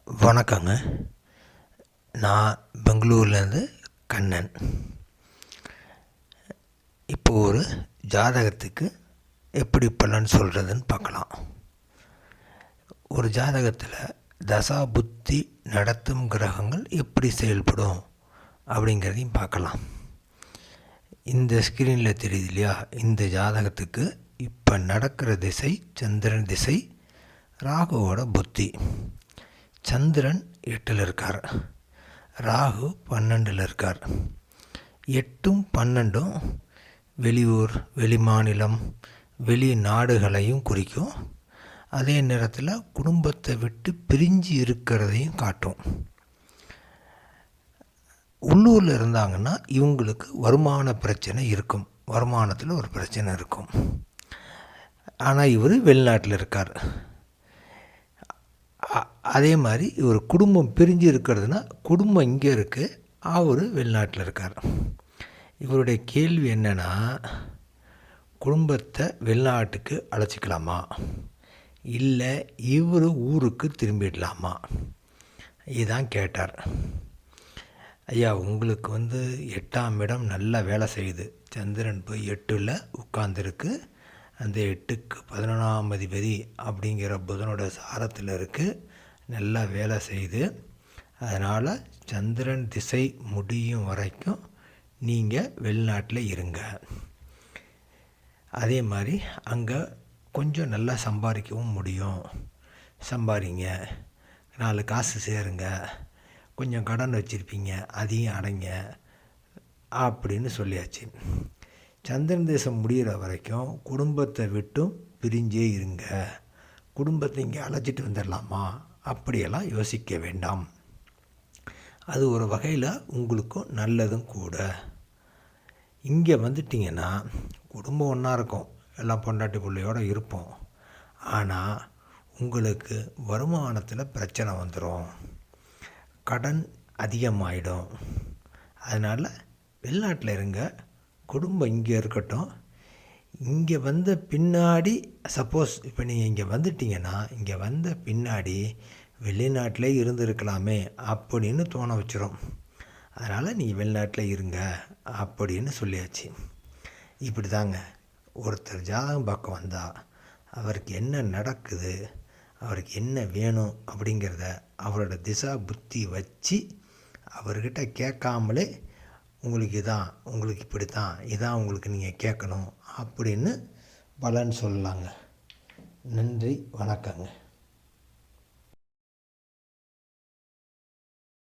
வணக்கங்க. நான் பெங்களூர்லேருந்து கண்ணன். இப்போது ஒரு ஜாதகத்துக்கு எப்படி பலன் சொல்கிறதுன்னு பார்க்கலாம். ஒரு ஜாதகத்தில் தசா புத்தி நடத்தும் கிரகங்கள் எப்படி செயல்படும் அப்படிங்கிறதையும் பார்க்கலாம். இந்த ஸ்க்ரீனில் தெரியுது இல்லையா, இந்த ஜாதகத்துக்கு இப்போ நடக்கிற திசை சந்திரன் திசை, ராகுவோட புத்தி. சந்திரன் 8ல் இருக்கார், ராகு 12ல் இருக்கார். 8ம் 12ம் வெளியூர், வெளிமாநிலம், வெளிநாடுகளையும் குறிக்கும். அதே நேரத்தில் குடும்பத்தை விட்டு பிரிஞ்சு இருக்கிறதையும் காட்டும். உள்ளூரில் இருந்தாங்கன்னா இவங்களுக்கு வருமான பிரச்சனை இருக்கும், வருமானத்தில் ஒரு பிரச்சனை இருக்கும். ஆனால் இவர் வெளிநாட்டில் இருக்கார். அதே மாதிரி இவர் குடும்பம் பிரிஞ்சு இருக்கிறதுனா குடும்பம் இங்கே இருக்குது, அவர் வெளிநாட்டில் இருக்கார். இவருடைய கேள்வி என்னென்னா, குடும்பத்தை வெளிநாட்டுக்கு அழைச்சிக்கலாமா, இல்லை இவர் ஊருக்கு திரும்பிடலாமா, இதுதான் கேட்டார். ஐயா, உங்களுக்கு 8ஆம் இடம் நல்லா வேலை செய்யுது. சந்திரன் போய் 8ல் உட்கார்ந்துருக்கு. அந்த 8க்கு 11ஆம் அதிபதி அப்படிங்கிற புதனோட சாரத்தில் இருக்குது, நல்லா வேலை செய்யுது. அதனால் சந்திரன் திசை முடியும் வரைக்கும் நீங்கள் வெளிநாட்டில் இருங்க. அதே மாதிரி அங்கே கொஞ்சம் நல்லா சம்பாதிக்கவும் முடியும், சம்பாதிங்க, 4 காசு சேருங்க, கொஞ்சம் கடன் வச்சுருப்பீங்க அதையும் அடைங்க அப்படின்னு சொல்லியாச்சு. சந்திரன் தேசம் முடிகிற வரைக்கும் குடும்பத்தை விட்டும் பிரிஞ்சே இருங்க. குடும்பத்தை இங்கே அழைச்சிட்டு வந்துடலாமா, அப்படியெல்லாம் யோசிக்க வேண்டாம். அது ஒரு வகையில் உங்களுக்கும் நல்லதும் கூட. இங்கே வந்துட்டிங்கன்னா குடும்பம் ஒன்றா இருக்கும், எல்லாம் பொண்டாட்டி பிள்ளையோடு இருப்போம். ஆனால் உங்களுக்கு வருமானத்தில் பிரச்சனை வந்துடும், கடன் அதிகமாகிடும். அதனால் வெளிநாட்டில் இருங்க, குடும்பம் இங்கே இருக்கட்டும். இங்கே வந்த பின்னாடி சப்போஸ் இப்போ நீங்கள் இங்கே வந்துட்டிங்கன்னா, இங்கே வந்த பின்னாடி வெளிநாட்டிலே இருந்திருக்கலாமே அப்படின்னு தோண வச்சிடும். அதனால் நீங்கள் வெளிநாட்டில் இருங்க அப்படின்னு சொல்லியாச்சு. இப்படி தாங்க ஒருத்தர் ஜாதகம் பார்க்க வந்தால் அவருக்கு என்ன நடக்குது, அவருக்கு என்ன வேணும் அப்படிங்கிறத அவரோட திசா புத்தி வச்சு அவர்கிட்ட கேட்காமலே உங்களுக்கு இதான், உங்களுக்கு இப்படி தான், இதான் உங்களுக்கு நீங்கள் கேட்கணும் அப்படின்னு பலன் சொல்லலாங்க. நன்றி, வணக்கங்க.